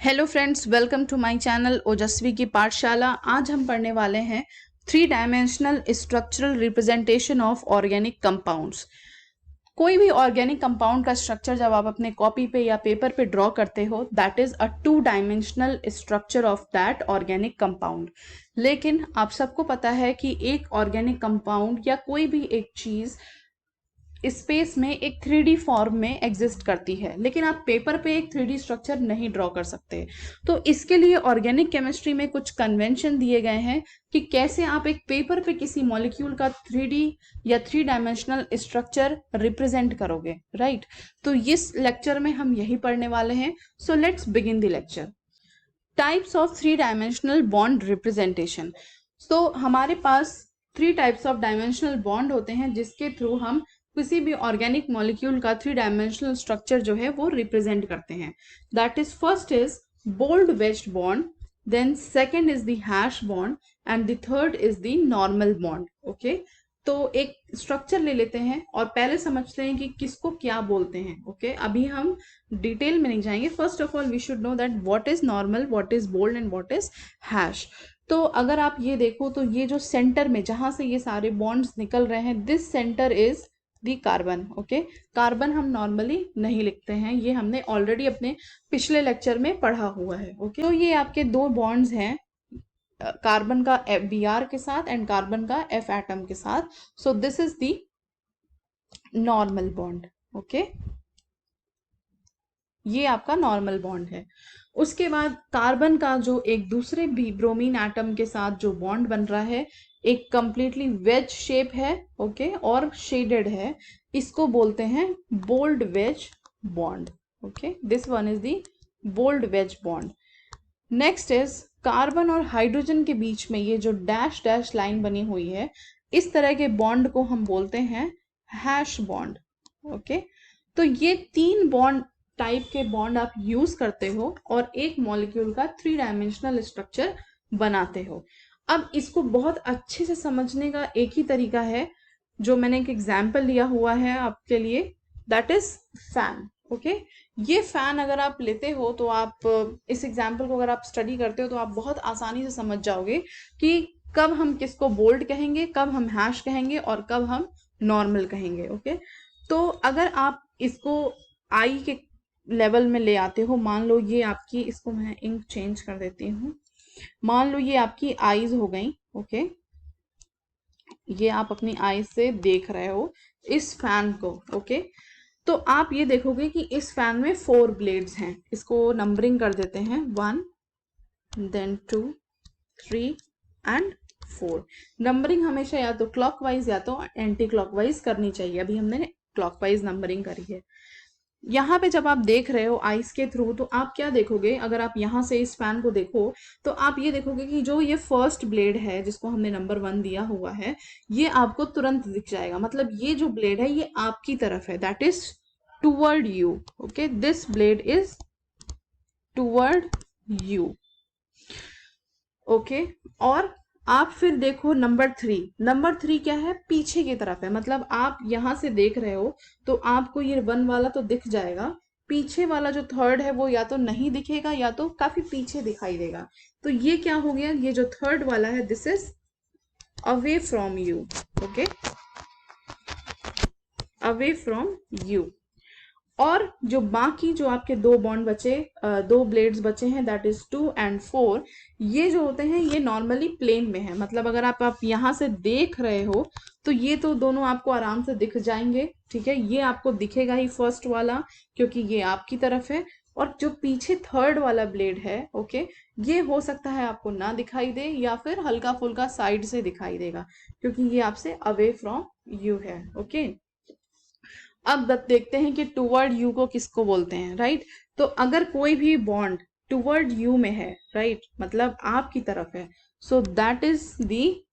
Hello friends, welcome to my channel Ojaswi ki Pathshala. आज हम पढ़ने वाले हैं 3 dimensional structural representation of organic compounds. कोई भी ऑर्गेनिक कंपाउंड का स्ट्रक्चर जब आप अपने कॉपी पे या पेपर पे ड्रॉ करते हो, that is a 2 dimensional structure of that organic compound. लेकिन आप सबको पता है कि एक ऑर्गेनिक कंपाउंड या कोई भी एक चीज स्पेस में एक 3D फॉर्म में एग्जिस्ट करती है, लेकिन आप पेपर पे एक 3D स्ट्रक्चर नहीं ड्रॉ कर सकते। तो इसके लिए ऑर्गेनिक केमिस्ट्री में कुछ कन्वेंशन दिए गए हैं कि कैसे आप एक पेपर पे किसी मॉलिक्यूल का 3D या 3 डायमेंशनल स्ट्रक्चर रिप्रेजेंट करोगे, राइट। तो इस लेक्चर में हम यही पढ़ने वाले हैं। So let's begin the lecture. Types of 3 dimensional bond representation. तो हमारे पास 3 टाइप्स ऑफ डायमेंशनल बॉन्ड होते हैं जिसके थ्रू हम किसी भी ऑर्गेनिक मॉलिक्यूल का 3 डायमेंशनल स्ट्रक्चर जो है वो रिप्रेजेंट करते हैं। That is first is bold wedged bond, then second is the hash bond and the third is the normal bond. Okay, तो एक स्ट्रक्चर ले लेते हैं और पहले समझते हैं कि किसको क्या बोलते हैं। ओके, अभी हम डिटेल में नहीं जाएंगे। First of all we should know that what is normal, what is bold and what is hash. तो अगर आप ये देखो तो ये जो सेंटर में जहां से ये सारे बॉन्ड्स निकल रहे हैं, this centre is the carbon. Okay, carbon हम नॉर्मली नहीं लिखते हैं, ये हमने ऑलरेडी अपने पिछले लेक्चर में पढ़ा हुआ है। ओके, तो ये आपके दो बॉन्ड्स हैं, कार्बन का Br के साथ एंड कार्बन का F एटम के साथ। So this is the normal bond. Okay, ये आपका नॉर्मल बॉन्ड है। उसके बाद कार्बन का जो एक दूसरे भी ब्रोमीन एटम के साथ जो बॉन्ड बन रहा है, एक कंप्लीटली वेज शेप है। ओके, और शेडेड है, इसको बोलते हैं bold wedge bond. Okay, this one is the bold wedge bond. Next is carbon और हाइड्रोजन के बीच में ये जो डैश डैश लाइन बनी हुई है, इस तरह के बॉन्ड को हम बोलते हैं हैश बॉन्ड। ओके, तो ये 3 टाइप के बॉन्ड आप यूज करते हो और एक मॉलिक्यूल का 3 डायमेंशनल स्ट्रक्चर बनाते हो। अब इसको बहुत अच्छे से समझने का एक ही तरीका है, जो मैंने एक एग्जाम्पल लिया हुआ है आपके लिए, दैट इज फैन। ओके, ये फैन अगर आप लेते हो तो आप इस एग्जाम्पल को अगर आप स्टडी करते हो तो आप बहुत आसानी से समझ जाओगे कि कब हम किसको बोल्ड कहेंगे, कब हम हैश कहेंगे और कब हम नॉर्मल कहेंगे। ओके, तो अगर आप इसको आई के लेवल में ले आते हो, मान लो ये आपकी, इसको मैं इंक चेंज कर देती हूँ, मान लो ये आपकी आईज हो गई। ओके, ये आप अपनी आईज से देख रहे हो इस फैन को। ओके, तो आप ये देखोगे कि इस फैन में 4 ब्लेड्स हैं। इसको नंबरिंग कर देते हैं, 1 देन 2 3 एंड 4। नंबरिंग हमेशा या तो क्लॉकवाइज या तो एंटी क्लॉकवाइज करनी चाहिए। अभी हमने क्लॉकवाइज नंबरिंग करी है। यहाँ पे जब आप देख रहे हो आइस के थ्रू, तो आप क्या देखोगे, अगर आप यहाँ से इस फैन को देखो तो आप ये देखोगे कि जो ये फर्स्ट ब्लेड है जिसको हमने नंबर 1 दिया हुआ है, ये आपको तुरंत दिख जाएगा। मतलब ये जो ब्लेड है ये आपकी तरफ है, that is toward you. Okay, this blade is toward you. Okay, और आप फिर देखो नंबर 3। नंबर 3 क्या है, पीछे की तरफ है। मतलब आप यहां से देख रहे हो तो आपको ये 1 वाला तो दिख जाएगा, पीछे वाला जो थर्ड है वो या तो नहीं दिखेगा या तो काफी पीछे दिखाई देगा। तो ये क्या हो गया, ये जो थर्ड वाला है, this is away from you. Okay, away from you. और जो बाकी जो आपके 2 बॉन्ड बचे, 2 ब्लेड्स बचे हैं, दैट इज 2 एंड 4, ये जो होते हैं ये नॉर्मली प्लेन में है। मतलब अगर आप यहाँ से देख रहे हो तो ये तो दोनों आपको आराम से दिख जाएंगे। ठीक है, ये आपको दिखेगा ही फर्स्ट वाला, क्योंकि ये आपकी तरफ है। और जो पीछे थर्ड वाला ब्लेड है, ओके, ये हो सकता है आपको ना दिखाई दे या फिर हल्का फुल्का साइड से दिखाई देगा, क्योंकि ये आपसे अवे फ्रॉम यू है। ओके, अब देखते हैं कि टूवर्ड यू को किसको बोलते हैं, राइट। तो अगर कोई भी बॉन्ड टूवर्ड यू में है, राइट, मतलब आपकी तरफ है, so that is the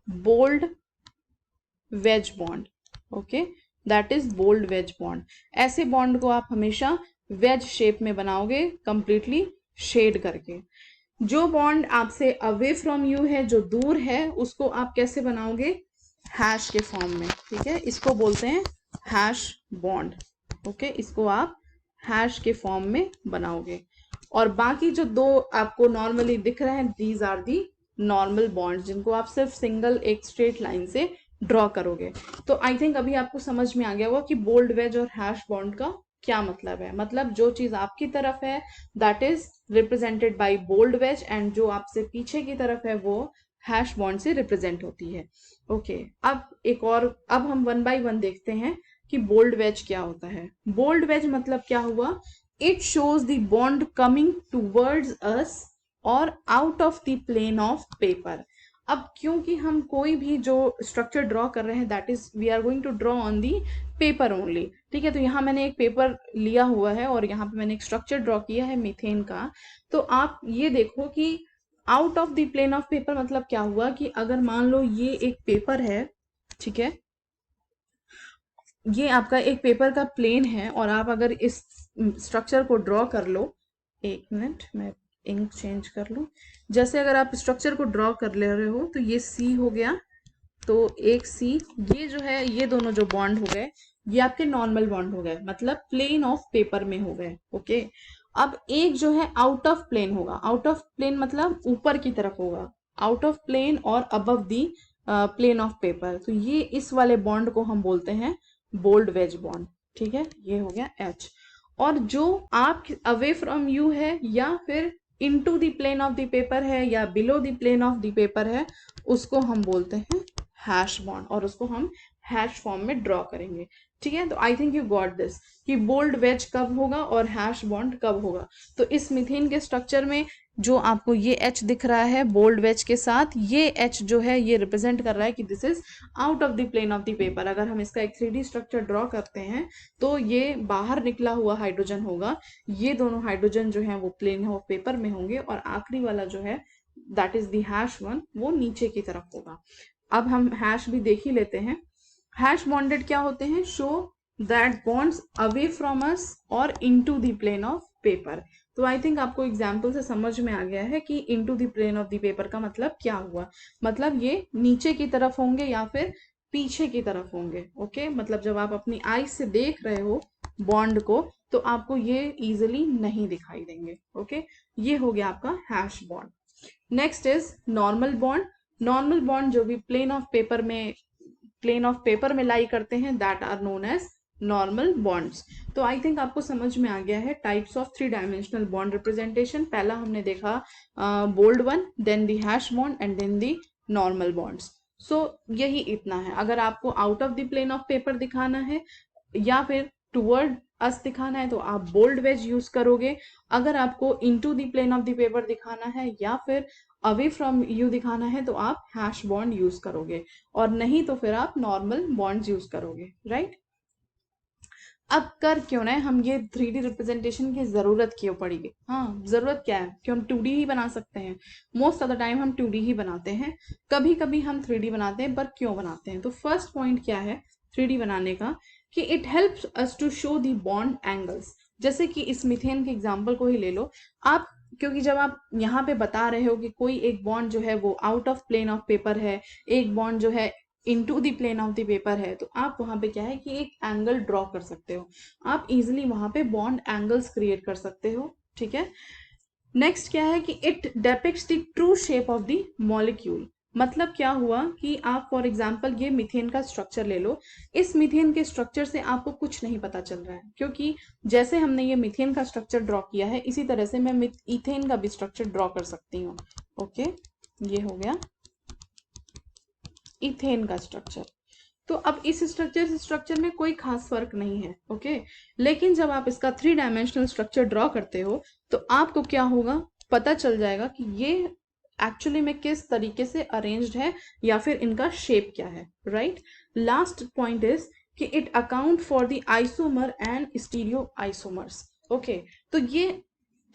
bold wedge bond. Okay, that is bold wedge bond. ऐसे बॉन्ड को आप हमेशा वेज शेप में बनाओगे, कंप्लीटली शेड करके। जो बॉन्ड आपसे अवे फ्रॉम यू है, जो दूर है, उसको आप कैसे बनाओगे, हैश के फॉर्म में। ठीक है, इसको बोलते हैं हैश बॉन्ड। ओके, इसको आप हैश के फॉर्म में बनाओगे। और बाकी जो दो आपको नॉर्मली दिख रहे हैं, these are the normal bonds, जिनको आप सिर्फ सिंगल एक स्ट्रेट लाइन से ड्रॉ करोगे। तो आई थिंक अभी आपको समझ में आ गया होगा कि बोल्ड वेज और हैश बॉन्ड का क्या मतलब है। मतलब जो चीज आपकी तरफ है that is represented by bold wedge, and जो आपसे पीछे की तरफ है वो हैश बॉन्ड से रिप्रेजेंट होती है। ओके, अब हम वन बाय वन देखते हैं कि बोल्ड वेज क्या होता है। बोल्ड वेज मतलब क्या हुआ, it shows the bond coming towards us और out of the plane of paper. अब क्योंकि हम कोई भी जो स्ट्रक्चर ड्रॉ कर रहे हैं that is we are going to draw on the paper only, ठीक है। तो यहाँ मैंने एक पेपर लिया हुआ है और यहाँ पे मैंने एक स्ट्रक्चर ड्रॉ किया है मीथेन का। तो आप ये देखो कि out of the plane of paper मतलब क्या हुआ कि अगर मान लो ये एक पेपर है, ठीक है, ये आपका एक पेपर का प्लेन है और आप अगर इस स्ट्रक्चर को ड्रॉ कर लो, एक मिनट मैं इंक चेंज कर लूं। जैसे अगर आप स्ट्रक्चर को ड्रॉ कर ले रहे हो तो ये सी हो गया, तो एक सी, ये जो है ये दोनों जो बॉन्ड हो गए ये आपके नॉर्मल बॉन्ड हो गए, मतलब प्लेन ऑफ पेपर में हो गए। ओके, अब एक जो है आउट ऑफ प्लेन होगा, आउट ऑफ प्लेन मतलब ऊपर की तरफ होगा, आउट ऑफ प्लेन और above the plane of paper. तो ये इस वाले बॉन्ड को हम बोलते हैं बोल्ड वेज बॉन्ड, ठीक है, ये हो गया एच। और जो आप अवे फ्रॉम यू है या फिर into the plane of the paper है या below the plane of the paper है, उसको हम बोलते हैं हैश बॉन्ड, और उसको हम हैश फॉर्म में ड्रॉ करेंगे, ठीक है। तो I think you got this कि बोल्ड वेज कब होगा और हैश बॉन्ड कब होगा। तो इस मीथेन के स्ट्रक्चर में जो आपको ये एच दिख रहा है बोल्ड वेज के साथ, ये एच जो है ये रिप्रेजेंट कर रहा है कि this is out of the plane of the paper. अगर हम इसका एक 3D स्ट्रक्चर ड्रॉ करते हैं तो ये बाहर निकला हुआ हाइड्रोजन होगा, ये दोनों हाइड्रोजन जो है वो प्लेन ऑफ पेपर में होंगे, और आखिरी वाला जो है that is the hash one, वो नीचे की तरफ होगा। अब हम हैश भी देख ही लेते हैं। हैश बॉन्डेड क्या होते हैं, show that bonds away from us और into the plane of paper. तो आई थिंक आपको एग्जाम्पल से समझ में आ गया है कि into the plane of the paper का मतलब क्या हुआ। मतलब ये नीचे की तरफ होंगे या फिर पीछे की तरफ होंगे। ओके, मतलब जब आप अपनी आई से देख रहे हो बॉन्ड को तो आपको ये इजिली नहीं दिखाई देंगे। ओके, ये हो गया आपका hash bond. Next is normal bond. Normal bond जो भी प्लेन ऑफ पेपर में लाई करते हैं that are known as normal bonds. तो आई थिंक आपको समझ में आ गया है types of 3 dimensional bond representation. पहला हमने देखा bold one, then the hash bond and then the normal bonds. So यही इतना है। अगर आपको out of the plane of paper दिखाना है या फिर टुवर्ड अस दिखाना है तो आप बोल्ड वेज यूज करोगे। अगर आपको into the plane of the paper दिखाना है या फिर अवे फ्रॉम यू दिखाना है तो आप हैश बॉन्ड यूज करोगे, और नहीं तो फिर आप नॉर्मल बॉन्ड्स यूज करोगे, राइट। अब कर क्यों ना हम ये 3D रिप्रेजेंटेशन की जरूरत क्यों पड़ेगी? हाँ, जरूरत क्या है कि हम 2D ही बना सकते हैं। मोस्ट ऑफ द टाइम हम 2D ही बनाते हैं, कभी कभी हम 3D बनाते हैं, पर क्यों बनाते हैं? तो फर्स्ट पॉइंट क्या है 3D बनाने का कि it helps us to show the bond angles. जैसे कि इस मीथेन के एग्जांपल को ही ले लो आप, क्योंकि जब आप यहाँ पे बता रहे हो कि कोई एक बॉन्ड जो है वो out of plane of paper है, एक बॉन्ड जो है into the plane of the paper है, तो आप वहां पे क्या है कि एक एंगल ड्रॉ कर सकते हो। आप इजिली वहां पे बॉन्ड एंगल्स क्रिएट कर सकते हो, ठीक है। नेक्स्ट क्या है कि it depicts the true shape of the molecule. मतलब क्या हुआ कि आप फॉर एग्जांपल ये मीथेन का स्ट्रक्चर ले लो, इस मीथेन के स्ट्रक्चर से आपको कुछ नहीं पता चल रहा है, क्योंकि जैसे हमने ये मीथेन का स्ट्रक्चर ड्रॉ किया है इसी तरह से मैं इथेन का भी स्ट्रक्चर ड्रॉ कर सकती हूँ। ओके, ये हो गया इथेन का स्ट्रक्चर। तो अब इस स्ट्रक्चर से स्ट्रक्चर में कोई खास फर्क नहीं है। ओके, लेकिन जब आप इसका 3 डायमेंशनल स्ट्रक्चर ड्रॉ करते हो तो आपको क्या होगा, पता चल जाएगा कि ये एक्चुअली में किस तरीके से अरेंज्ड है या फिर इनका शेप क्या है, राइट। लास्ट पॉइंट इज कि it account for the isomer and stereo isomers. Okay, तो ये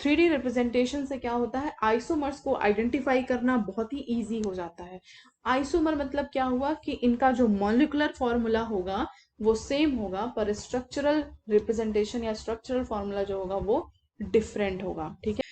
3D रिप्रेजेंटेशन से क्या होता है, आइसोमर्स को आइडेंटिफाई करना बहुत ही इजी हो जाता है। आइसोमर मतलब क्या हुआ कि इनका जो मॉलिक्यूलर फॉर्मूला होगा वो सेम होगा, पर स्ट्रक्चरल रिप्रेजेंटेशन या स्ट्रक्चरल फॉर्मूला जो होगा वो डिफरेंट होगा, ठीक है।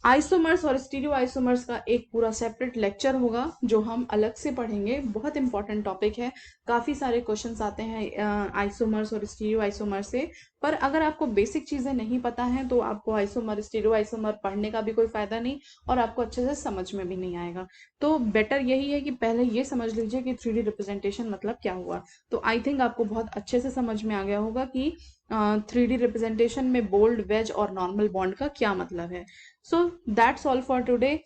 आइसोमर्स और स्टीरियो आइसोमर्स का एक पूरा सेपरेट लेक्चर होगा जो हम अलग से पढ़ेंगे। बहुत इंपॉर्टेंट टॉपिक है, काफी सारे क्वेश्चंस आते हैं आइसोमर्स और स्टीरियो आइसोमर्स से, पर अगर आपको बेसिक चीज़ें नहीं पता हैं तो आपको आइसोमर स्टीरियो आइसोमर पढ़ने का भी कोई फ़ायदा नहीं और आपको अच्छे से समझ में भी नहीं आएगा। तो बेटर यही है कि पहले ये समझ लीजिए कि 3D रिप्रेजेंटेशन मतलब क्या हुआ। तो आई थिंक आपको बहुत अच्छे से समझ में आ गया होगा कि 3D रिप्रेजेंटेशन में बोल्ड, वेज और नॉर्मल बॉन्ड का क्या मतलब है। So that's all for today.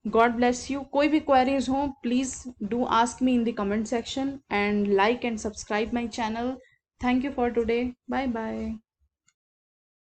God bless you. कोई भी queries हो, please do ask me in the comment section and like and subscribe my channel. Thank you for today. Bye bye.